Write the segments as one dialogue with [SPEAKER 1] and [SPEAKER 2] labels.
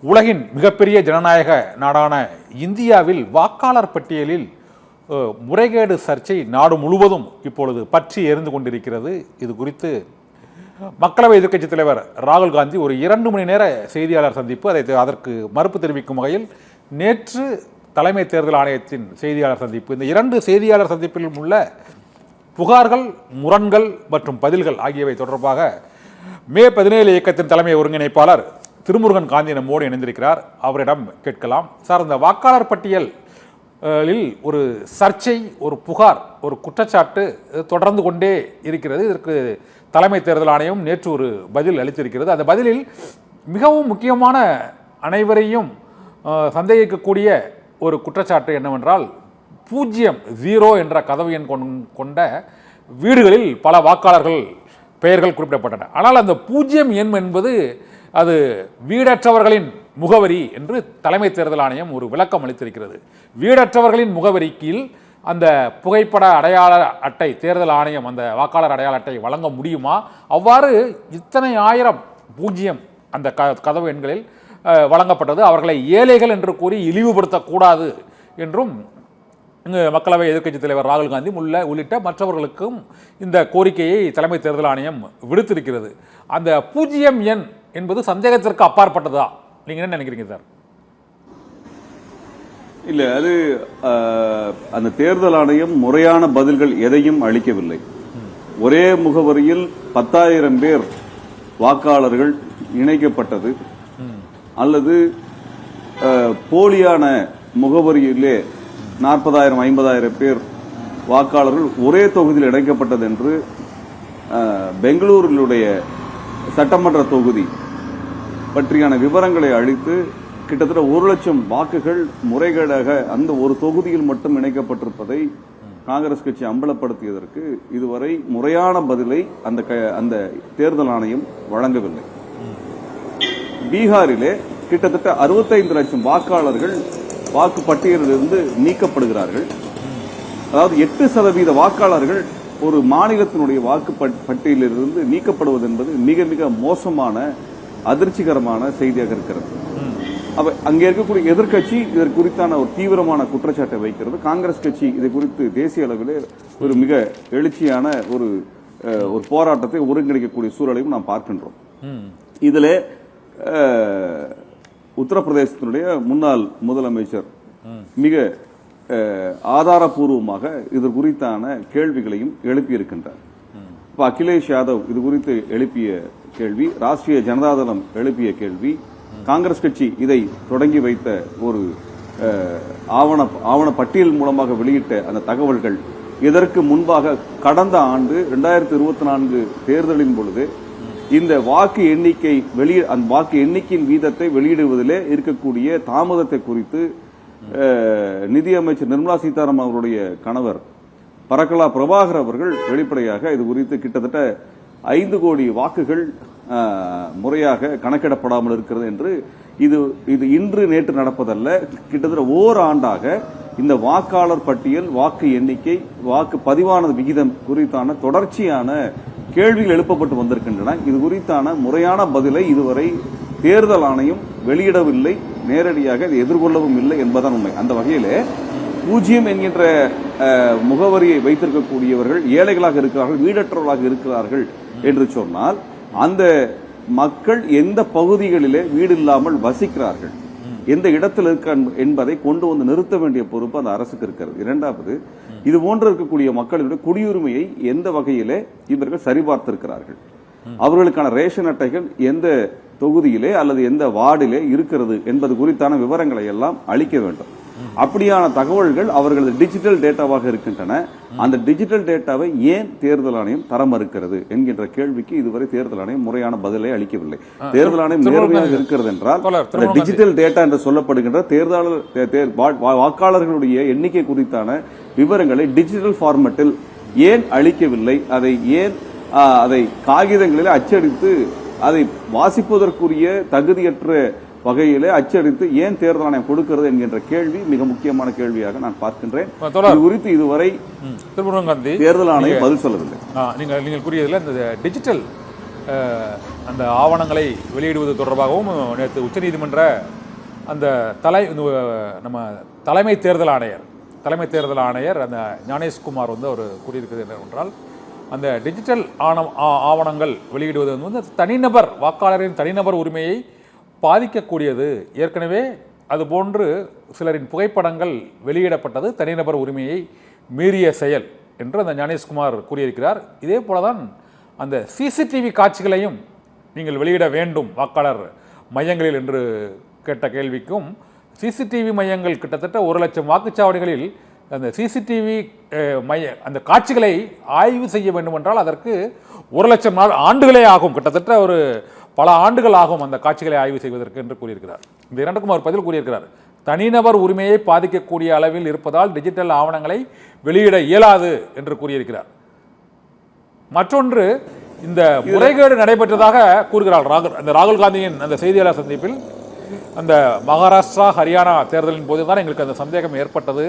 [SPEAKER 1] உலகின் மிகப்பெரிய ஜனநாயக நாடான இந்தியாவில் வாக்காளர் பட்டியலில் முறைகேடு சர்ச்சை நாடு முழுவதும் இப்பொழுது பற்றி எரிந்து கொண்டிருக்கிறது. இது குறித்து மக்களவை எதிர்க்கட்சித் தலைவர் ராகுல் காந்தி ஒரு 2 மணி நேர செய்தியாளர் சந்திப்பு, அதற்கு மறுப்பு தெரிவிக்கும் வகையில் நேற்று தலைமை தேர்தல் ஆணையத்தின் செய்தியாளர் சந்திப்பு, இந்த 2 செய்தியாளர் சந்திப்பிலும் உள்ள புகார்கள், முரண்கள் மற்றும் பதில்கள் ஆகியவை தொடர்பாக மே 17 இயக்கத்தின் தலைமை ஒருங்கிணைப்பாளர் திருமுருகன் காந்தி நம்மோடு இணைந்திருக்கிறார். அவரிடம் கேட்கலாம். சார், இந்த வாக்காளர் பட்டியலில் ஒரு சர்ச்சை, ஒரு புகார், ஒரு குற்றச்சாட்டு தொடர்ந்து கொண்டே இருக்கிறது. இதற்கு தலைமை தேர்தல் ஆணையம் நேற்று ஒரு பதில் அளித்திருக்கிறது. அந்த பதிலில் மிகவும் முக்கியமான, அனைவரையும் சந்தேகிக்கக்கூடிய ஒரு குற்றச்சாட்டு என்னவென்றால், 0 என்ற கதவு எண் கொண்ட வீடுகளில் பல வாக்காளர்கள் பெயர்கள் குறிப்பிடப்பட்டன. ஆனால் அந்த 0 எண் என்பது அது வீடற்றவர்களின் முகவரி என்று தலைமை தேர்தல் ஆணையம் ஒரு விளக்கம் அளித்திருக்கிறது. வீடற்றவர்களின் முகவரிக்கு அந்த புகைப்பட அடையாள அட்டை தேர்தல் ஆணையம் அந்த வாக்காளர் அடையாள அட்டை வழங்க முடியுமா? அவ்வாறு இத்தனை 1000 0 அந்த கதவு எண்களில் வழங்கப்பட்டது. அவர்களை ஏழைகள் என்று கூறி இழிவுபடுத்தக்கூடாது என்றும் மக்களவை எதிர்க்கட்சித் தலைவர் ராகுல் காந்தி உள்ளிட்ட மற்றவர்களுக்கும் இந்த கோரிக்கையை தலைமை தேர்தல் ஆணையம் விடுத்திருக்கிறது. அந்த 0 எண் என்பது சந்தேகத்திற்கு அப்பாற்பட்டதா? நீங்க என்ன நினைக்கிறீங்க சார்?
[SPEAKER 2] இல்ல, அது அந்த தேர்தல் ஆணையம் முறையான பதில்கள் எதையும் அளிக்கவில்லை. ஒரே முகவரியில் 10,000 பேர் வாக்காளர்கள் இணைக்கப்பட்டது அல்லது போலியான முகவரியிலே 40,000 50,000 பேர் வாக்காளர்கள் ஒரே தொகுதியில் இணைக்கப்பட்டது என்று பெங்களூரிலுடைய சட்டமன்ற தொகுதி பற்றியான விவரங்களை அளித்து கிட்டத்தட்ட 1,00,000 வாக்குகள் முறைகேடாக அந்த ஒரு தொகுதியில் மட்டும் இணைக்கப்பட்டிருப்பதை காங்கிரஸ் கட்சி அம்பலப்படுத்தியதற்கு இதுவரை முறையான பதிலை அந்த தேர்தல் ஆணையம் வழங்கவில்லை. பீகாரிலே கிட்டத்தட்ட 65 லட்சம் வாக்காளர்கள் வாக்கு பட்டியலிலிருந்து நீக்கப்படுகிறார்கள். அதாவது 8% வாக்காளர்கள் ஒரு மாநிலத்தினுடைய வாக்கு பட்டியலிலிருந்து நீக்கப்படுவது என்பது மிக மிக மோசமான, அதிர்ச்சிகரமான செய்தியாக இருக்கிறது. அங்கே இருக்கக்கூடிய எதிர்க்கட்சி இதற்கு குறித்தான ஒரு தீவிரமான குற்றச்சாட்டை வைக்கிறது. காங்கிரஸ் கட்சி இதை குறித்து தேசிய அளவில் ஒரு மிக எழுச்சியான ஒரு போராட்டத்தை ஒருங்கிணைக்கக்கூடிய சூழலையும் நாம் பார்க்கின்றோம். இதில் உத்தரப்பிரதேசத்தினுடைய முன்னாள் முதலமைச்சர் மிக ஆதாரபூர்வமாக இது குறித்தான கேள்விகளையும் எழுப்பியிருக்கின்றார். இப்ப அகிலேஷ் யாதவ் இது குறித்து எழுப்பிய கேள்வி, ராஷ்டிரிய ஜனதாதளம் எழுப்பிய கேள்வி, காங்கிரஸ் கட்சி இதை தொடங்கி வைத்த ஒரு ஆவண பட்டியல் மூலமாக வெளியிட்ட அந்த தகவல்கள், இதற்கு முன்பாக கடந்த ஆண்டு 2024 தேர்தலின் பொழுது இந்த வாக்கு எண்ணிக்கையின் வீதத்தை வெளியிடுவதிலே இருக்கக்கூடிய தாமதத்தை குறித்து நிதியமைச்சர் நிர்மலா சீதாராமன் அவருடைய கணவர் பரக்கலா பிரபாகர் அவர்கள் வெளிப்படையாக இது குறித்து கிட்டத்தட்ட 5 கோடி வாக்குகள் முறையாக கணக்கிடப்படாமல் இருக்கிறது என்று, இது இன்று நேற்று நடப்பதல்ல, கிட்டத்தட்ட ஓராண்டாக இந்த வாக்காளர் பட்டியல், வாக்கு எண்ணிக்கை, வாக்கு பதிவான விகிதம் குறித்தான தொடர்ச்சியான கேள்விகள் எழுப்பப்பட்டு வந்திருக்கின்றன. இது குறித்தான முறையான பதிலை இதுவரை தேர்தல் ஆணையம் வெளியிடவில்லை, நேரடியாக இதை எதிர்கொள்ளவும் இல்லை என்பதுதான் உண்மை. அந்த வகையிலே 0 என்கின்ற முகவரியை வைத்திருக்கக்கூடியவர்கள் ஏழைகளாக இருக்கிறார்கள், வீடற்றவர்களாக இருக்கிறார்கள் என்று சொன்னால், அந்த மக்கள் எந்த பகுதிகளிலே வீடு இல்லாமல் வசிக்கிறார்கள், எந்த இடத்தில் இருக்க என்பதை கொண்டு வந்து நிறுத்த வேண்டிய பொறுப்பு அந்த அரசுக்கு இருக்கிறது. இரண்டாவது, இது போன்று இருக்கக்கூடிய மக்களுடைய குடியுரிமையை எந்த வகையிலே இவர்கள் சரிபார்த்திருக்கிறார்கள், அவர்களுக்கான ரேஷன் அட்டைகள் எந்த தொகுதியிலே அல்லது எந்த வார்டிலே இருக்கிறது என்பது குறித்தான விவரங்களை எல்லாம் அளிக்க வேண்டும். அப்படியான தகவல்கள் அவர்களது டிஜிட்டல் டேட்டாவாக இருக்கின்றன. அந்த டிஜிட்டல் டேட்டாவை ஏன் தேர்தல் ஆணையம் தர மறுக்கிறது என்கின்ற கேள்விக்கு இதுவரை தேர்தல் ஆணையம் முறையான பதிலை அளிக்கவில்லை. தேர்தல் ஆணையம் நேர்மையாக இருக்கிறது என்றால் டிஜிட்டல் டேட்டா என்று சொல்லப்படுகின்ற வாக்காளர்களுடைய எண்ணிக்கை குறித்தான விவரங்களை டிஜிட்டல் ஃபார்மேட்டில் ஏன் அளிக்கவில்லை? அதை காகிதங்களில் அச்சடித்து அதை வாசிப்பதற்குரிய தகுதியற்ற வகையிலே அச்சடித்து ஏன் தேர்தல் ஆணையம் கொடுக்கிறது என்கின்ற கேள்வி மிக முக்கியமான கேள்வியாக நான் பார்க்கின்றேன். இது குறித்து இதுவரை தேர்தல் ஆணையம் பதில் சொல்லவில்லை.
[SPEAKER 1] நீங்கள் கூறியதில் இந்த டிஜிட்டல் அந்த ஆவணங்களை வெளியிடுவது தொடர்பாகவும் நேற்று உச்சநீதிமன்ற அந்த நம்ம தலைமை தேர்தல் ஆணையர் அந்த ஞானேஷ்குமார் வந்து அவர் கூறியிருக்கிறது என்னவென்றால், அந்த டிஜிட்டல் ஆவணங்கள் வெளியிடுவது வந்து தனிநபர் வாக்காளரின் தனிநபர் உரிமையை பாதிக்கக்கூடியது. ஏற்கனவே அதுபோன்று சிலரின் புகைப்படங்கள் வெளியிடப்பட்டது தனிநபர் உரிமையை மீறிய செயல் என்று அந்த ஞானேஷ்குமார் கூறியிருக்கிறார். இதே போலதான் அந்த சிசிடிவி காட்சிகளையும் நீங்கள் வெளியிட வேண்டும் வாக்காளர் மையங்களில் என்று கேட்ட கேள்விக்கும், சிசிடிவி மையங்கள் கிட்டத்தட்ட 1,00,000 வாக்குச்சாவடிகளில் அந்த சிசிடிவி அந்த காட்சிகளை ஆய்வு செய்ய வேண்டும் என்றால் அதற்கு 1,00,000 ஆண்டுகளே ஆகும், கிட்டத்தட்ட ஒரு பல ஆண்டுகள் ஆகும் அந்த காட்சிகளை ஆய்வு செய்வதற்கு என்று கூறியிருக்கிறார். இந்த இரண்டுக்கும் அவர் பதில் கூறியிருக்கிறார். தனிநபர் உரிமையை பாதிக்கக்கூடிய அளவில் இருப்பதால் டிஜிட்டல் ஆவணங்களை வெளியிட இயலாது என்று கூறியிருக்கிறார். மற்றொன்று, இந்த முறைகேடு நடைபெற்றதாக கூறுகிறார் ராகுல் காந்தியின் அந்த செய்தியாளர் சந்திப்பில். அந்த மகாராஷ்டிரா ஹரியானா தேர்தலின் போது தான் எங்களுக்கு அந்த சந்தேகம் ஏற்பட்டது.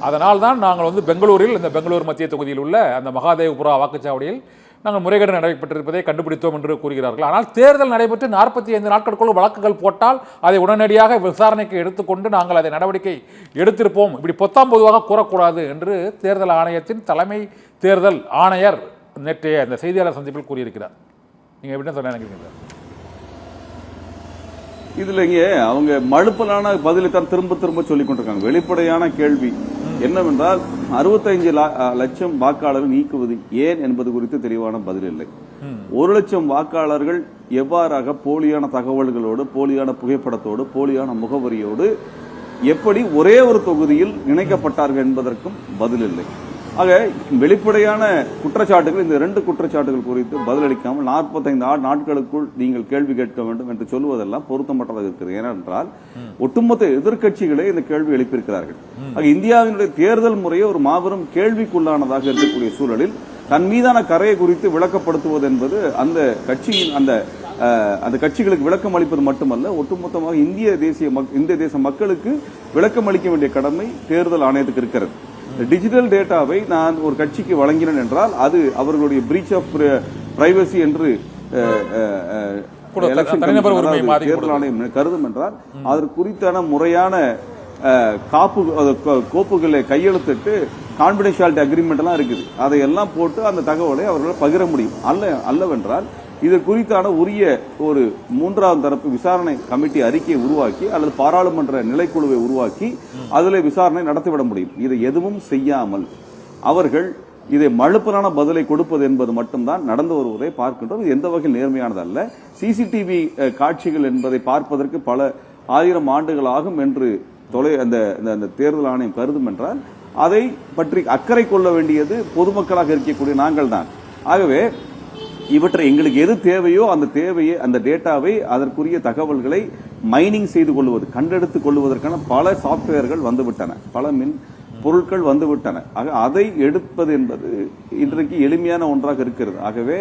[SPEAKER 1] அதனால் தான் நாங்கள் வந்து பெங்களூரில், இந்த பெங்களூர் மத்திய தொகுதியில் உள்ள அந்த மகாதேவ்புரா வாக்குச்சாவடியில் நாங்கள் முறைகேடு நடைபெற்றிருப்பதை கண்டுபிடித்தோம் என்று கூறுகிறார்கள். ஆனால் தேர்தல் நடைபெற்று 45 நாட்களுக்குள் வழக்குகள் போட்டால் அதை உடனடியாக விசாரணைக்கு எடுத்துக்கொண்டு நாங்கள் அதை நடவடிக்கை எடுத்திருப்போம், இப்படி பொத்தாம் பொதுவாக கூறக்கூடாது என்று தேர்தல் ஆணையத்தின் தலைமை தேர்தல் ஆணையர் நேற்றைய அந்த செய்தியாளர் சந்திப்பில் கூறியிருக்கிறார். நீங்கள் எப்படி சொல்ல நினைக்கிறீங்க?
[SPEAKER 2] இதுல இங்கே அவங்க மழுப்பலான பதிலை தான் திரும்ப திரும்ப சொல்லிக் கொண்டிருக்காங்க. வெளிப்படையான கேள்வி என்னவென்றால் 65 லட்சம் வாக்காளர்கள் நீக்குவது ஏன் என்பது குறித்து தெளிவான பதில் இல்லை. 1,00,000 வாக்காளர்கள் எவ்வாறாக போலியான தகவல்களோடு, போலியான புகைப்படத்தோடு, போலியான முகவரியோடு எப்படி ஒரே ஒரு தொகுதியில் இணைக்கப்பட்டார்கள் என்பதற்கும் பதில் இல்லை. ஆக வெளிப்படையான குற்றச்சாட்டுகள், இந்த 2 குற்றச்சாட்டுகள் குறித்து பதிலளிக்காமல் 45 நாட்களுக்குள் நீங்கள் கேள்வி கேட்க வேண்டும் என்று சொல்வதெல்லாம் பொருத்தமற்றதாக இருக்கிறது. ஏனென்றால் ஒட்டுமொத்த எதிர்க்கட்சிகளே இந்த கேள்வி எழுப்பியிருக்கிறார்கள். ஆக இந்தியாவினுடைய தேர்தல் முறையே ஒரு மாபெரும் கேள்விக்குள்ளானதாக இருக்கக்கூடிய சூழலில் தன் மீதான கரையை குறித்து விளக்கப்படுத்துவது என்பது அந்த கட்சியின் அந்த கட்சிகளுக்கு விளக்கம் அளிப்பது மட்டுமல்ல, ஒட்டுமொத்தமாக இந்திய தேச மக்களுக்கு விளக்கம் அளிக்க வேண்டிய கடமை தேர்தல் ஆணையத்துக்கு இருக்கிறது. டிஜிட்டல் டேட்டாவை நான் ஒரு கட்சிக்கு வழங்கினேன் என்றால் அது அவர்களுடைய பிரீச் ஆஃப் பிரைவசி என்று தேர்தல் ஆணையம் கருதும் என்றால் அதற்கு குறித்தான முறையான கோப்புகளை கையெழுத்திட்டு கான்பிடென்ஷியாலிட்டி அக்ரிமெண்ட் எல்லாம் இருக்குது, அதையெல்லாம் போட்டு அந்த தகவலை அவர்களால் பகிர முடியும். அல்லவென்றால் இது குறித்தான உரிய ஒரு 3ஆம் தரப்பு விசாரணை கமிட்டி அறிக்கையை உருவாக்கி அல்லது பாராளுமன்ற நிலைக்குழுவை உருவாக்கி அதில் விசாரணை நடத்திவிட முடியும். இதை எதுவும் செய்யாமல் அவர்கள் இதை மழுப்பலான பதிலை கொடுப்பது என்பது மட்டும்தான் நடந்து வருவதை பார்க்கின்றோம். இது எந்த வகையில் நேர்மையானது அல்ல. சிசிடிவி காட்சிகள் என்பதை பார்ப்பதற்கு பல 1000 ஆண்டுகள் ஆகும் என்று அந்த தேர்தல் ஆணையம் கருதும் என்றால் அதை பற்றி அக்கறை கொள்ள வேண்டியது பொதுமக்களாக இருக்கக்கூடிய நாங்கள் தான். ஆகவே இவற்றை எங்களுக்கு எது தேவையோ அந்த டேட்டாவை அதற்குரிய தகவல்களை மைனிங் செய்து கொள்வது, கண்டெடுத்துக் கொள்வதற்கான பல சாப்ட்வேர்கள் வந்துவிட்டன, பல மின் பொருட்கள் வந்துவிட்டன. ஆக அதை எடுப்பது என்பது இன்றைக்கு எளிமையான ஒன்றாக இருக்கிறது. ஆகவே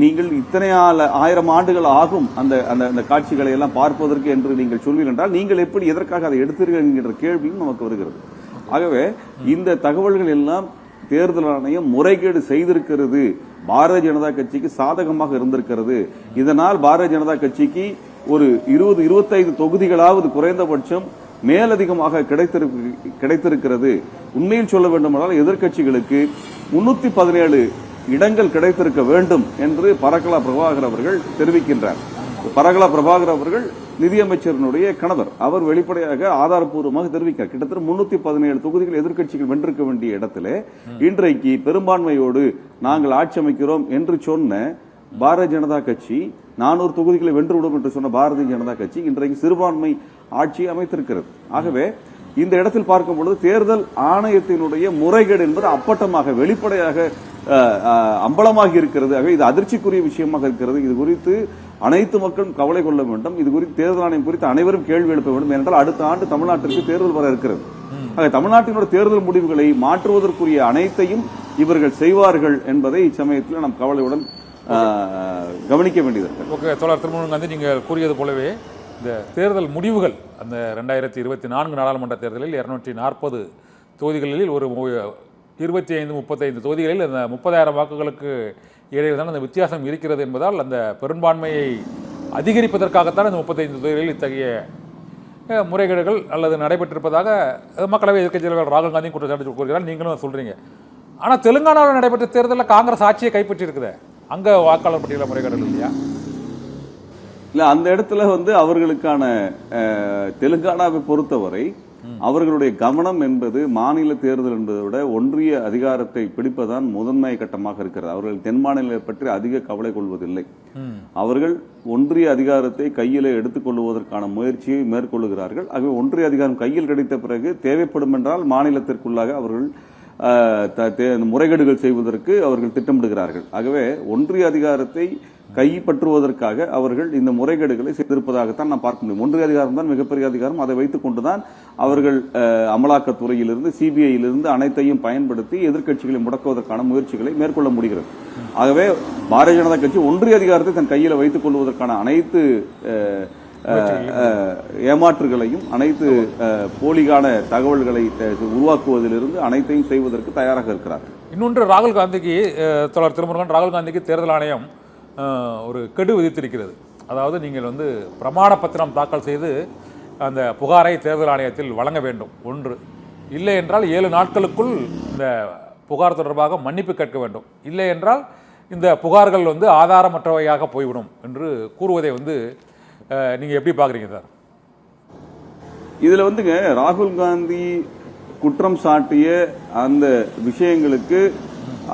[SPEAKER 2] நீங்கள் இத்தனை 1000 ஆண்டுகள் ஆகும் அந்த காட்சிகளை எல்லாம் பார்ப்பதற்கு என்று நீங்கள் சொல்வீர்கள் என்றால் நீங்கள் எப்படி எதற்காக அதை எடுத்தீர்கள் என்கின்ற கேள்வியும் நமக்கு வருகிறது. ஆகவே இந்த தகவல்கள் எல்லாம் தேர்தல் ஆணையம் முறைகேடு செய்திருக்கிறது, பாரதிய ஜனதா கட்சிக்கு சாதகமாக இருந்திருக்கிறது. இதனால் பாரதிய ஜனதா கட்சிக்கு ஒரு 20-25 தொகுதிகளாவது குறைந்தபட்சம் மேலதிகமாக கிடைத்திருக்கிறது. உண்மையில் சொல்ல வேண்டுமானால் எதிர்க்கட்சிகளுக்கு 317 இடங்கள் கிடைத்திருக்க வேண்டும் என்று பரகலா பிரபாகர் அவர்கள் தெரிவிக்கின்றார். பரகலா பிரபாகர் அவர்கள் நிதியமைச்சரினுடைய கணவர், அவர் வெளிப்படையாக ஆதாரப்பூர்வமாக தெரிவிக்கிறார். கிட்டத்தட்ட 317 தொகுதிகள் எதிர்க்கட்சிகள் வென்றிருக்க வேண்டிய இடத்திலே இன்றைக்கு பெரும்பான்மையோடு நாங்கள் ஆட்சி அமைக்கிறோம் என்று சொன்ன பாரதிய ஜனதா கட்சி, 400 தொகுதிகளை வென்றுவிடும் என்று சொன்ன பாரதிய ஜனதா கட்சி இன்றைக்கு சிறுபான்மை ஆட்சியை அமைத்திருக்கிறது. ஆகவே இந்த இடத்தில் பார்க்கும் பொழுது தேர்தல் ஆணையத்தினுடைய முறைகேடு என்பது அப்பட்டமாக வெளிப்படையாக அம்பலமாகி இருக்கிறது. ஆகவே இது அதிர்ச்சிக்குரிய விஷயமாக இருக்கிறது. இது குறித்து அனைத்து மக்களும் கவலை கொள்ள வேண்டும். இது குறித்து தேர்தல் ஆணையம் குறித்து அனைவரும் கேள்வி எழுப்ப வேண்டும். ஏனென்றால் அடுத்த ஆண்டு தமிழ்நாட்டிற்கு தேர்தல் வர இருக்கிறது. தமிழ்நாட்டினுடைய தேர்தல் முடிவுகளை மாற்றுவதற்குரிய அனைத்தையும் இவர்கள் செய்வார்கள் என்பதை இச்சமயத்தில் நாம் கவலையுடன் கவனிக்க வேண்டியது.
[SPEAKER 1] ஓகே, தோழர் திருமணம் காந்தி, நீங்கள் கூறியது போலவே இந்த தேர்தல் முடிவுகள் அந்த 2024 நாடாளுமன்ற தேர்தலில் 240 தொகுதிகளில் ஒரு 25-35 தொகுதிகளில் அந்த 30,000 வாக்குகளுக்கு இடையே தான் அந்த வித்தியாசம் இருக்கிறது என்பதால் அந்த பெரும்பான்மையை அதிகரிப்பதற்காகத்தான் இந்த 35 தொகுதிகளில் இத்தகைய முறைகேடுகள் அல்லது நடைபெற்றிருப்பதாக மக்களவை எதிர்க்கட்சி தலைவர் ராகுல் காந்தி குற்றச்சாட்டு கூறுகிறார். நீங்களும் சொல்றீங்க. ஆனால் தெலுங்கானாவில் நடைபெற்ற தேர்தலில் காங்கிரஸ் ஆட்சியை கைப்பற்றி இருக்குது. அங்கே வாக்காளர் பட்டியலில் முறைகேடுகள் இல்லையா?
[SPEAKER 2] இல்ல, அந்த இடத்துல அவர்களுக்கான தெலுங்கானாவை பொறுத்தவரை அவர்களுடைய கவனம் என்பது மாநில தேர்தல் என்பதை விட ஒன்றிய அதிகாரத்தை பிடிப்பதான் முதன்மை கட்டமாக இருக்கிறது. அவர்கள் தென் மாநிலங்களை பற்றி அதிக கவலை கொள்வதில்லை. அவர்கள் ஒன்றிய அதிகாரத்தை கையிலே எடுத்துக் கொள்வதற்கான முயற்சியை மேற்கொள்ளுகிறார்கள். ஆகவே ஒன்றிய அதிகாரம் கையில் கிடைத்த பிறகு தேவைப்படும் என்றால் மாநிலத்திற்குள்ளாக அவர்கள் முறைகேடுகள் செய்வதற்கு அவர்கள் திட்டமிடுகிறார்கள். ஆகவே ஒன்றிய அதிகாரத்தை கைப்பற்றுவதற்காக அவர்கள் இந்த முறைகேடுகளை செய்திருப்பதாகத்தான் நான் பார்க்க முடியும். ஒன்றிய அதிகாரம் தான் மிகப்பெரிய அதிகாரம். அதை வைத்துக் கொண்டுதான் அவர்கள் அமலாக்கத்துறையிலிருந்து சிபிஐயிலிருந்து அனைத்தையும் பயன்படுத்தி எதிர்க்கட்சிகளை முடக்குவதற்கான முயற்சிகளை மேற்கொள்ள முடிகிறது. ஆகவே பாரதிய ஜனதா கட்சி ஒன்றிய அதிகாரத்தை தன் கையில் வைத்துக் கொள்வதற்கான அனைத்து ஏமாற்றுகளையும் அனைத்து போலியான தகவல்களை உருவாக்குவதிலிருந்து அனைத்தையும் செய்வதற்கு தயாராக இருக்கிறார்.
[SPEAKER 1] இன்னொன்று, ராகுல் காந்திக்கு தோழர் திருமுருகன், ராகுல் காந்திக்கு தேர்தல் ஆணையம் ஒரு கெடு விதித்திருக்கிறது. அதாவது நீங்கள் பிரமாண பத்திரம் தாக்கல் செய்து அந்த புகாரை தேர்தல் ஆணையத்தில் வழங்க வேண்டும். ஒன்று, இல்லை என்றால் 7 நாட்களுக்குள் இந்த புகார் தொடர்பாக மன்னிப்பு கேட்க வேண்டும். இல்லை என்றால் இந்த புகார்கள் ஆதாரமற்றவையாக போய்விடும் என்று கூறுவதை நீங்க எப்படி பாக்குறீங்க சார்?
[SPEAKER 2] இதுல ராகுல் காந்தி குற்றம் சாட்டிய அந்த விஷயங்களுக்கு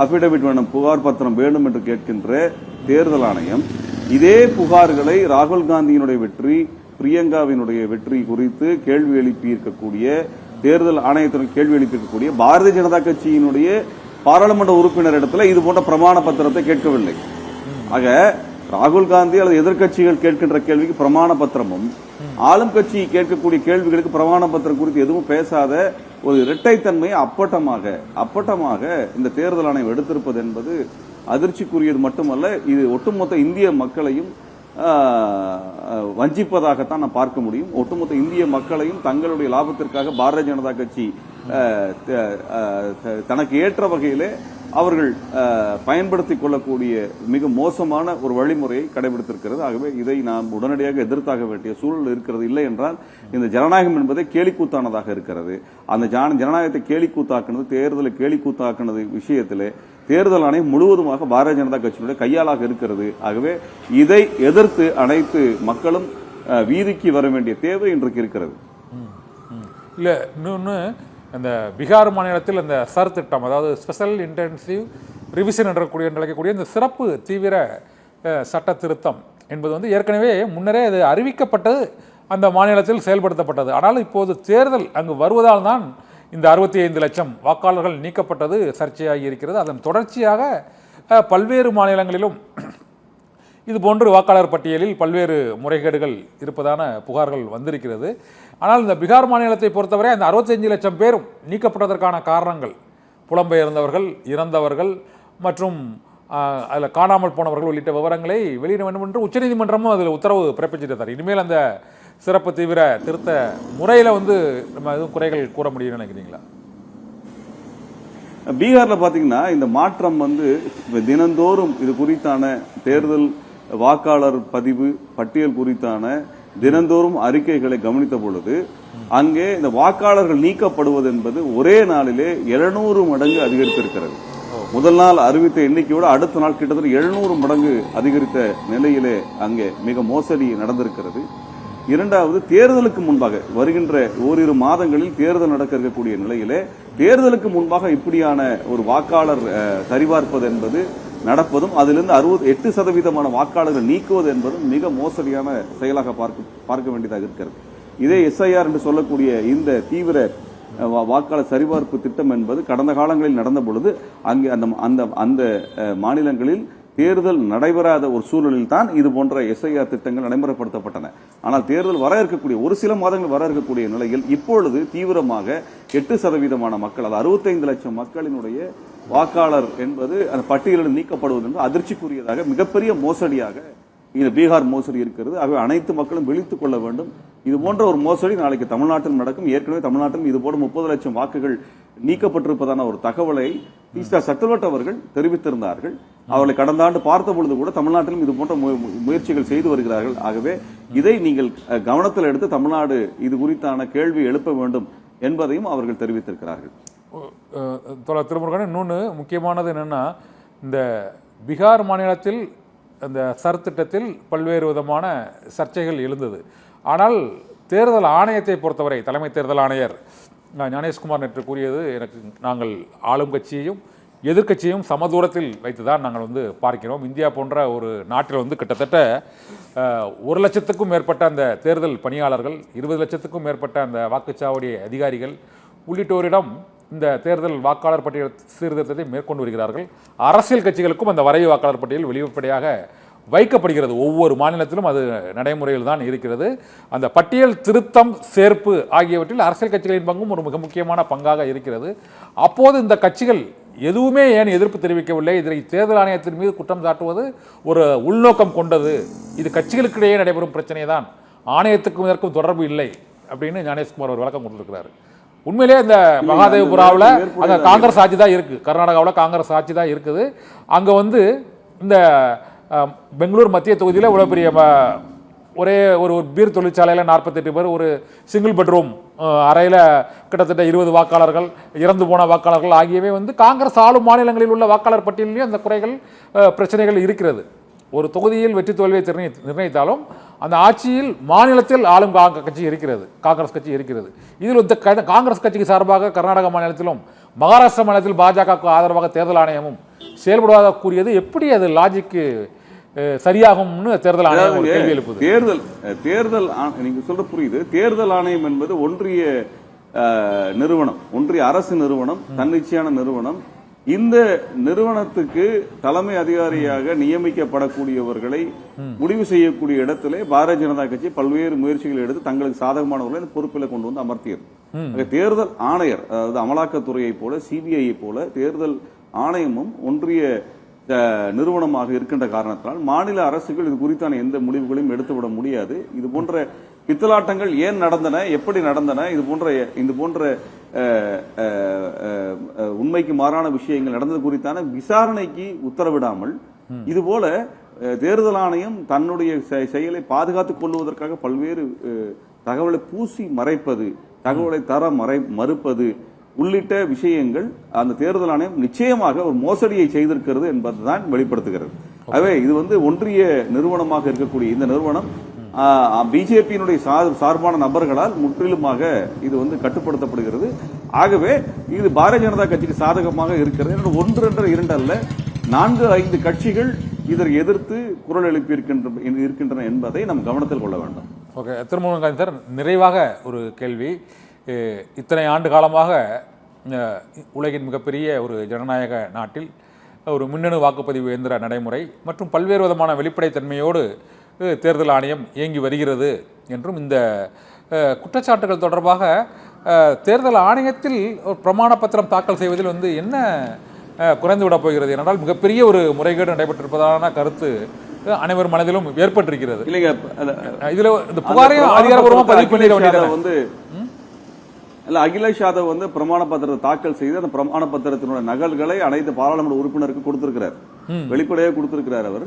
[SPEAKER 2] அபிடவிட் வேணும், புகார் பத்திரம் வேண்டும் என்று கேட்கின்ற தேர்தல் ஆணையம் இதே புகார்களை ராகுல் காந்தியினுடைய வெற்றி, பிரியங்காவினுடைய வெற்றி குறித்து கேள்வி எழுப்பி இருக்கக்கூடிய தேர்தல் ஆணையத்திற்கு கேள்வி எழுப்பி இருக்கக்கூடிய பாரதிய ஜனதா கட்சியினுடைய பாராளுமன்ற உறுப்பினர் இடத்துல இது போன்ற பிரமாண பத்திரத்தை கேட்கவில்லை. ஆக ராகுல் காந்தி அல்லது எதிர்க்கட்சிகள் கேட்கின்ற கேள்விக்கு பிரமாண பத்திரமும், ஆளும் கட்சி கேட்கக்கூடிய கேள்விகளுக்கு பிரமாண பத்திரம் குறித்து எதுவும் பேசாத ஒரு இரட்டைத்தன்மையை அப்பட்டமாக இந்த தேர்தல் ஆணையம் எடுத்திருப்பது என்பது அதிர்ச்சிக்குரியது மட்டுமல்ல, இது ஒட்டுமொத்த இந்திய மக்களையும் வஞ்சிப்பதாகத்தான் நான் பார்க்க முடியும். ஒட்டுமொத்த இந்திய மக்களையும் தங்களுடைய லாபத்திற்காக பாரதிய ஜனதா கட்சி தனக்கு ஏற்ற வகையிலே அவர்கள் பயன்படுத்திக் கொள்ளக்கூடிய மிக மோசமான ஒரு வழிமுறையை கடைபிடித்திருக்கிறது. ஆகவே இதை நாம் உடனடியாக எதிர்த்தாக வேண்டிய சூழல் இருக்கிறது. இல்லை என்றால் இந்த ஜனநாயகம் என்பதை கேலிக்கூத்தானதாக இருக்கிறது. அந்த ஜனநாயகத்தை கேலிக்கூத்தாக்குனது, தேர்தலை கேலிக்கூத்தாக்குனது விஷயத்திலே தேர்தல் ஆணையம் முழுவதுமாக பாரதிய ஜனதா கட்சியினுடைய கையாளாக இருக்கிறது. ஆகவே இதை எதிர்த்து அனைத்து மக்களும் வீதிக்கு வர வேண்டிய தேவை இன்றைக்கு இருக்கிறது.
[SPEAKER 1] இல்ல, இன்னொன்னு, அந்த பீகார் மாநிலத்தில் அந்த சர் திட்டம், அதாவது ஸ்பெஷல் இன்டென்சிவ் ரிவிஷன் என்றக்கூடிய இந்த சிறப்பு தீவிர சட்ட திருத்தம் என்பது ஏற்கனவே முன்னரே அது அறிவிக்கப்பட்டது, அந்த மாநிலத்தில் செயல்படுத்தப்பட்டது. ஆனால் இப்போது தேர்தல் அங்கு வருவதால் தான் இந்த 65 லட்சம் வாக்காளர்கள் நீக்கப்பட்டது சர்ச்சையாகி இருக்கிறது. அதன் தொடர்ச்சியாக பல்வேறு மாநிலங்களிலும் இது போன்று வாக்காளர் பட்டியலில் பல்வேறு முறைகேடுகள் இருப்பதான புகார்கள் வந்திருக்கிறது. ஆனால் இந்த பீகார் மாநிலத்தை பொறுத்தவரை அந்த 65 லட்சம் பேரும் நீக்கப்பட்டதற்கான காரணங்கள் புலம்பெயர்ந்தவர்கள், இறந்தவர்கள் மற்றும் அதில் காணாமல் போனவர்கள் உள்ளிட்ட விவரங்களை வெளியிட வேண்டும் என்று உச்சநீதிமன்றமும் அதில் உத்தரவு பிறப்பிச்சிருந்தார். இனிமேல் அந்த சிறப்பு தீவிர திருத்த முறையில் நம்ம எதுவும் குறைகள் கூற முடியும்னு நினைக்கிறீங்களா?
[SPEAKER 2] பீகார்ல பாத்தீங்கன்னா இந்த மாற்றம் தினந்தோறும் இது குறித்தான தேர்தல் வாக்காளர் பதிவு பட்டியல் குறித்தான தினந்தோறும் அறிக்கைகளை கவனித்த பொழுது அங்கே இந்த வாக்காளர்கள் நீக்கப்படுவது என்பது ஒரே நாளிலே 700 மடங்கு அதிகரித்திருக்கிறது. முதல் நாள் அறிவித்த எண்ணிக்கையோடு அடுத்த நாள் கிட்டத்தட்ட 700 மடங்கு அதிகரித்த நிலையிலே அங்கே மிக மோசடி நடந்திருக்கிறது. இரண்டாவது, தேர்தலுக்கு முன்பாக வருகின்ற ஓரிரு மாதங்களில் தேர்தல் நடக்க இருக்கக்கூடிய நிலையிலே தேர்தலுக்கு முன்பாக இப்படியான ஒரு வாக்காளர் சரிபார்ப்பது என்பது நடப்பதும் அதிலிருந்து 68% வாக்காளர்கள் நீக்குவது என்பதும் மிக மோசடியான செயலாக பார்க்க வேண்டியதாக இருக்கிறது. இதே எஸ்ஐஆர் என்று சொல்லக்கூடிய இந்த தீவிர வாக்காளர் சரிபார்ப்பு திட்டம் என்பது கடந்த காலங்களில் நடந்த பொழுது அங்கே அந்த மாநிலங்களில் தேர்தல் நடைபெறாத ஒரு சூழலில் தான் இது போன்ற எஸ்ஐஆர் திட்டங்கள் நடைமுறைப்படுத்தப்பட்டன. ஆனால் தேர்தல் வர இருக்கக்கூடிய ஒரு சில மாதங்கள் வர இருக்கக்கூடிய நிலையில் இப்பொழுது தீவிரமாக 8% மக்கள், அது 65 லட்சம் மக்களினுடைய வாக்காளர் என்பது அந்த பட்டியலில் நீக்கப்படுவது என்பது அதிர்ச்சிக்குரியதாக மிகப்பெரிய மோசடியாக இந்த பீகார் மோசடி இருக்கிறது. ஆகவே அனைத்து மக்களும் விழித்துக் கொள்ள வேண்டும். இது போன்ற ஒரு மோசடி நாளைக்கு தமிழ்நாட்டில் நடக்கும். ஏற்கனவே தமிழ்நாட்டில் இது போல 30 லட்சம் வாக்குகள் நீக்கப்பட்டிருப்பதான ஒரு தகவலை சட்டவட்ட அவர்கள் தெரிவித்திருந்தார்கள். அவர்களை கடந்த ஆண்டு பார்த்த பொழுது கூட தமிழ்நாட்டிலும் இது போன்ற முயற்சிகள் செய்து வருகிறார்கள். ஆகவே இதை நீங்கள் கவனத்தில் எடுத்து தமிழ்நாடு இது குறித்தான கேள்வி எழுப்ப வேண்டும் என்பதையும் அவர்கள் தெரிவித்திருக்கிறார்கள்.
[SPEAKER 1] திருமுருகன், இன்னொன்று முக்கியமானது என்னன்னா, இந்த பீகார் மாநிலத்தில் அந்த சர் திட்டத்தில் பல்வேறு விதமான சர்ச்சைகள் எழுந்தது. ஆனால் தேர்தல் ஆணையத்தை பொறுத்தவரை தலைமை தேர்தல் ஆணையர் ஞானேஷ்குமார் நேற்று கூறியது, எனக்கு நாங்கள் ஆளும் கட்சியையும் எதிர்க்கட்சியையும் சமதூரத்தில் வைத்து தான் நாங்கள் பார்க்கிறோம். இந்தியா போன்ற ஒரு நாட்டில் கிட்டத்தட்ட 1 லட்சத்துக்கும் மேற்பட்ட அந்த தேர்தல் பணியாளர்கள், 20 லட்சத்துக்கும் மேற்பட்ட அந்த வாக்குச்சாவடி அதிகாரிகள் உள்ளிட்டோரிடம் இந்த தேர்தல் வாக்காளர் பட்டியல் சீர்திருத்தத்தை மேற்கொண்டு வருகிறார்கள். அரசியல் கட்சிகளுக்கும் அந்த வரைவு வாக்காளர் பட்டியல் வெளிப்படையாக வைக்கப்படுகிறது. ஒவ்வொரு மாநிலத்திலும் அது நடைமுறையில் தான் இருக்கிறது. அந்த பட்டியல் திருத்தம், சேர்ப்பு ஆகியவற்றில் அரசியல் கட்சிகளின் பங்கும் ஒரு மிக முக்கியமான பங்காக இருக்கிறது. அப்போது இந்த கட்சிகள் எதுவுமே ஏன் எதிர்ப்பு தெரிவிக்கவில்லை? இதை தேர்தல் ஆணையத்தின் மீது குற்றம் சாட்டுவது ஒரு உள்நோக்கம் கொண்டது, இது கட்சிகளுக்கிடையே நடைபெறும் பிரச்சனை தான், ஆணையத்துக்கும் இதற்கும் தொடர்பு இல்லை அப்படின்னு ஞானேஷ்குமார் ஒரு விளக்கம் கொடுத்திருக்கிறார். உண்மையிலே இந்த மகாதேவபுராவில் அங்கே காங்கிரஸ் ஆட்சி தான் இருக்குது, கர்நாடகாவில் காங்கிரஸ் ஆட்சி தான் இருக்குது. அங்கே இந்த பெங்களூர் மத்திய தொகுதியில் இவ்வளோ பெரிய ஒரே ஒரு பீர் தொழிற்சாலையில் 48 பேர், ஒரு சிங்கிள் பெட்ரூம் அறையில் கிட்டத்தட்ட 20 வாக்காளர்கள், இறந்து போன வாக்காளர்கள் ஆகியவை காங்கிரஸ் ஆளும் மாநிலங்களில் உள்ள வாக்காளர் பட்டியலிலேயும் அந்த குறைகள் பிரச்சனைகள் இருக்கிறது. ஒரு தொகுதியில் வெற்றி தோல்வியை நிர்ணயித்தாலும் அந்த ஆட்சியில் மாநிலத்தில் ஆளும் கட்சி இருக்கிறது, காங்கிரஸ் கட்சி இருக்கிறது. இதில் காங்கிரஸ் கட்சிக்கு சார்பாக கர்நாடக மாநிலத்திலும் மகாராஷ்டிரா மாநிலத்தில் பாஜகவுக்கு ஆதரவாக தேர்தல் ஆணையமும் செயல்படுவதாக கூறியது எப்படி அது லாஜிக்கு சரியாகும்னு தேர்தல் ஆணையம் கேள்வி எழுப்புது.
[SPEAKER 2] தேர்தல் நீங்க சொல்ற புரியுது. தேர்தல் ஆணையம் என்பது ஒன்றிய நிறுவனம், ஒன்றிய அரசு நிறுவனம், தன்னிச்சையான நிறுவனம். இந்த நிறுவனத்துக்கு தலைமை அதிகாரியாக நியமிக்கப்படக்கூடியவர்களை முடிவு செய்யக்கூடிய இடத்திலே பாரதிய ஜனதா கட்சி பல்வேறு முயற்சிகள் எடுத்து தங்களுக்கு சாதகமானவர்களை இந்த பொறுப்பில் கொண்டு வந்து அமர்த்தியது. தேர்தல் ஆணையர், அதாவது அமலாக்கத்துறையை போல சிபிஐ போல தேர்தல் ஆணையமும் ஒன்றிய நிறுவனமாக இருக்கின்ற காரணத்தினால் மாநில அரசுகள் இது குறித்தான எந்த முடிவுகளையும் எடுத்துவிட முடியாது. இது போன்ற பித்தலாட்டங்கள் ஏன் நடந்தன, எப்படி நடந்தன, இது போன்ற உண்மைக்கு மாறான விஷயங்கள் நடந்தது குறித்தான விசாரணைக்கு உத்தரவிடாமல் இதுபோல தேர்தல் ஆணையம் தன்னுடைய செயலை பாதுகாத்துக் கொள்வதற்காக பல்வேறு தகவலை பூசி மறைப்பது, தகவலை தர மறுப்பது உள்ளிட்ட விஷயங்கள் அந்த தேர்தல் ஆணையம் நிச்சயமாக ஒரு மோசடியை செய்திருக்கிறது என்பதுதான் வெளிப்படுத்துகிறது. ஆகவே இது ஒன்றிய நிறுவனமாக இருக்கக்கூடிய இந்த நிறுவனம் பிஜேபியினுடைய சார்பான நபர்களால் முற்றிலுமாக இது கட்டுப்படுத்தப்படுகிறது. ஆகவே இது பாரதிய ஜனதா கட்சிக்கு சாதகமாக இருக்கிறது. 1 2 அல்ல, 4 5 கட்சிகள் இதற்கு எதிர்த்து குரல் எழுப்பி இருக்கின்றன என்பதை நாம் கவனத்தில் கொள்ள வேண்டும்.
[SPEAKER 1] ஓகே, திருமுருகன் சார், நிறைவாக ஒரு கேள்வி. இத்தனை ஆண்டு காலமாக உலகின் மிகப்பெரிய ஒரு ஜனநாயக நாட்டில் ஒரு மின்னணு வாக்குப்பதிவு இயந்திர நடைமுறை மற்றும் பல்வேறு விதமான வெளிப்படைத்தன்மையோடு தேர்தல் ஆணையம் இயங்கி வருகிறது என்றும், இந்த குற்றச்சாட்டுகள் தொடர்பாக தேர்தல் ஆணையத்தில் ஒரு பிரமாண பத்திரம் தாக்கல் செய்வதில் என்ன குறைந்து விட போகிறது என்றால் மிகப்பெரிய ஒரு முறைகேடு நடைபெற்றிருப்பதான கருத்து அனைவர் மனதிலும் ஏற்பட்டிருக்கிறது. இதுல இந்த புகாரையும் அதிகாரப்பூர்வமாக பதிவு பண்ணிட வேண்டியது.
[SPEAKER 2] அகிலேஷ் யாதவ் பிரமாண பத்திரத்தை தாக்கல் செய்து அந்த பிரமாண பத்திரத்தினுடைய நகல்களை அனைத்து பாராளுமன்ற உறுப்பினருக்கு கொடுத்திருக்கிறார், வெளிப்படையாக கொடுத்திருக்கிறார் அவர்.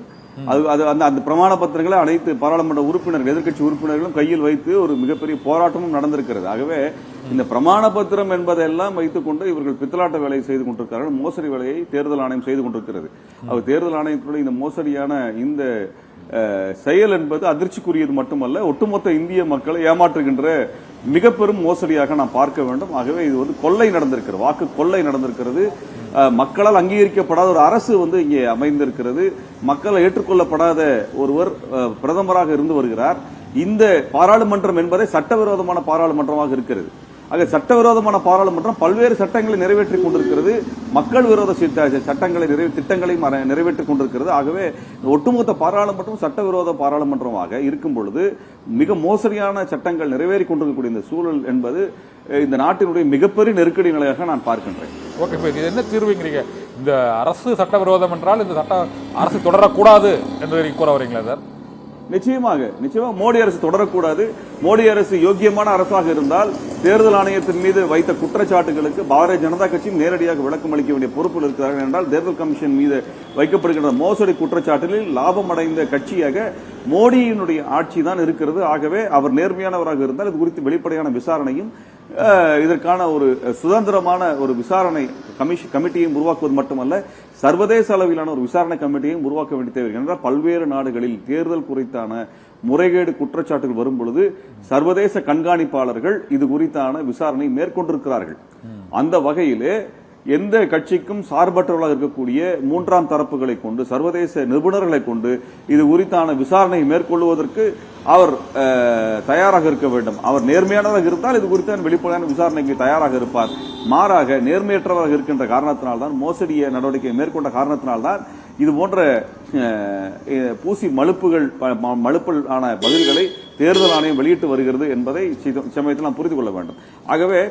[SPEAKER 2] அந்த பிரமாண பத்திரங்களை அனைத்து பாராளுமன்ற உறுப்பினர்கள், எதிர்க்கட்சி உறுப்பினர்களும் கையில் வைத்து ஒரு மிகப்பெரிய போராட்டமும் நடந்திருக்கிறது. ஆகவே இந்த பிரமாண பத்திரம் என்பதெல்லாம் வைத்துக் கொண்டு இவர்கள் பித்தலாட்ட வேலையை செய்து கொண்டிருக்கிறார்கள், மோசடி வேலையை தேர்தல் ஆணையம் செய்து கொண்டிருக்கிறது. அவர் தேர்தல் ஆணையத்துடைய இந்த மோசடியான இந்த செயல் என்பது அதிர்ச்சிக்குரியது மட்டுமல்ல, ஒட்டுமொத்த இந்திய மக்களை ஏமாற்றுகின்ற மிக பெரும் மோசடியாக நாம் பார்க்க வேண்டும். ஆகவே இது கொள்ளை நடந்திருக்கிறது, வாக்கு கொள்ளை நடந்திருக்கிறது. மக்களால் அங்கீகரிக்கப்படாத ஒரு அரசு இங்கே அமைந்திருக்கிறது. மக்களால் ஏற்றுக்கொள்ளப்படாத ஒருவர் பிரதமராக இருந்து வருகிறார். இந்த பாராளுமன்றம் என்பதை சட்டவிரோதமான பாராளுமன்றமாக இருக்கிறது. ஆக சட்டவிரோதமான பாராளுமன்றம் பல்வேறு சட்டங்களை நிறைவேற்றிக் கொண்டிருக்கிறது, மக்கள் விரோத சட்டங்களை திட்டங்களையும் நிறைவேற்றிக் கொண்டிருக்கிறது. ஆகவே ஒட்டுமொத்த பாராளுமன்றம் சட்டவிரோத பாராளுமன்றமாக இருக்கும் பொழுது மிக மோசடியான சட்டங்கள் நிறைவேறிக் கொண்டிருக்கக்கூடிய இந்த சூழல் என்பது இந்த நாட்டினுடைய மிகப்பெரிய நெருக்கடி நிலையாக நான் பார்க்கின்றேன்.
[SPEAKER 1] ஓகே, இது என்ன தீர்வுங்கிறீங்க? இந்த அரசு சட்டவிரோதம் என்றால் இந்த அரசு தொடரக்கூடாது என்று கூற வரீங்களா சார்?
[SPEAKER 2] நிச்சயமாக மோடி அரசு தொடரக்கூடாது. மோடி அரசு யோக்கியமான அரசாக இருந்தால் தேர்தல் ஆணையத்தின் மீது வைத்த குற்றச்சாட்டுகளுக்கு பாரதிய ஜனதா கட்சியும் நேரடியாக விளக்கம் அளிக்க வேண்டிய பொறுப்பில் இருக்கிறார்கள் என்றால் தேர்தல் கமிஷன் மீது வைக்கப்படுகின்ற மோசடி குற்றச்சாட்டுகளில் லாபம் அடைந்த கட்சியாக மோடியினுடைய ஆட்சி தான் இருக்கிறது. ஆகவே அவர் நேர்மையானவராக இருந்தால் இது குறித்து வெளிப்படையான விசாரணையும் இதற்கான ஒரு சுதந்திரமான ஒரு விசாரணை கமிட்டியையும் உருவாக்குவது மட்டுமல்ல, சர்வதேச அளவிலான ஒரு விசாரணை கமிட்டியையும் உருவாக்க வேண்டிய தேவை என்றால் பல்வேறு நாடுகளில் தேர்தல் குறித்தான முறைகேடு குற்றச்சாட்டுகள் வரும் பொழுது சர்வதேச கண்காணிப்பாளர்கள் இது குறித்தான விசாரணை மேற்கொண்டிருக்கிறார்கள். அந்த வகையிலே எந்த கட்சிக்கும் சார்பற்றவர்களாக இருக்கக்கூடிய மூன்றாம் தரப்புகளை கொண்டு சர்வதேச நிபுணர்களை கொண்டு இது குறித்தான விசாரணை மேற்கொள்வதற்கு அவர் தயாராக இருக்க வேண்டும். அவர் நேர்மையானவராக இருந்தால் இது குறித்தான வெளிப்படையான விசாரணைக்கு தயாராக இருப்பார். மாறாக நேர்மையற்றவராக இருக்கின்ற காரணத்தினால்தான், மோசடிய நடவடிக்கை மேற்கொண்ட காரணத்தினால்தான் இது போன்ற பூசி மழுப்பல் ஆன பதில்களை தேர்தல் ஆணையம் வெளியிட்டு வருகிறது என்பதை சமயத்தில் நாம் புரிந்து கொள்ள வேண்டும். ஆகவே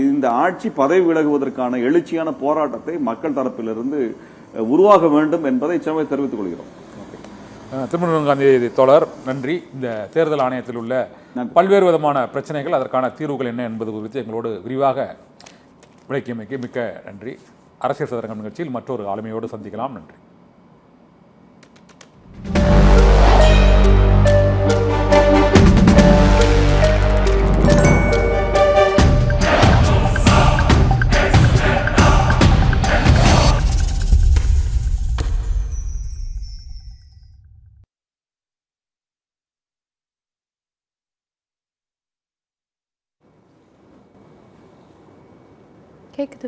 [SPEAKER 2] இந்த ஆட்சி பதவி விலகுவதற்கான எழுச்சியான போராட்டத்தை மக்கள் தரப்பிலிருந்து உருவாக வேண்டும் என்பதை சமயம் தெரிவித்துக் கொள்கிறோம்.
[SPEAKER 1] திருமணம் காந்தி தோழர், நன்றி. இந்த தேர்தல் ஆணையத்தில் உள்ள பல்வேறு விதமான பிரச்சனைகள், அதற்கான தீர்வுகள் என்ன என்பது குறித்து எங்களோடு விரிவாக விளக்கியமைக்கு மிக்க நன்றி. அரசியல் சதுரங்கம் நிகழ்ச்சியில் மற்றொரு ஆளுமையோடு சந்திக்கலாம். நன்றி.
[SPEAKER 3] கேக்குது.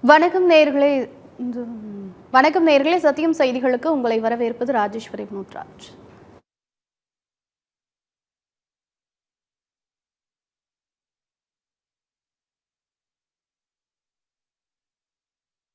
[SPEAKER 3] வணக்கம் நேயர்களே, சத்தியம் செய்திகளுக்கு உங்களை வரவேற்பது ராஜேஸ்வரி வினோத்ராஜ்.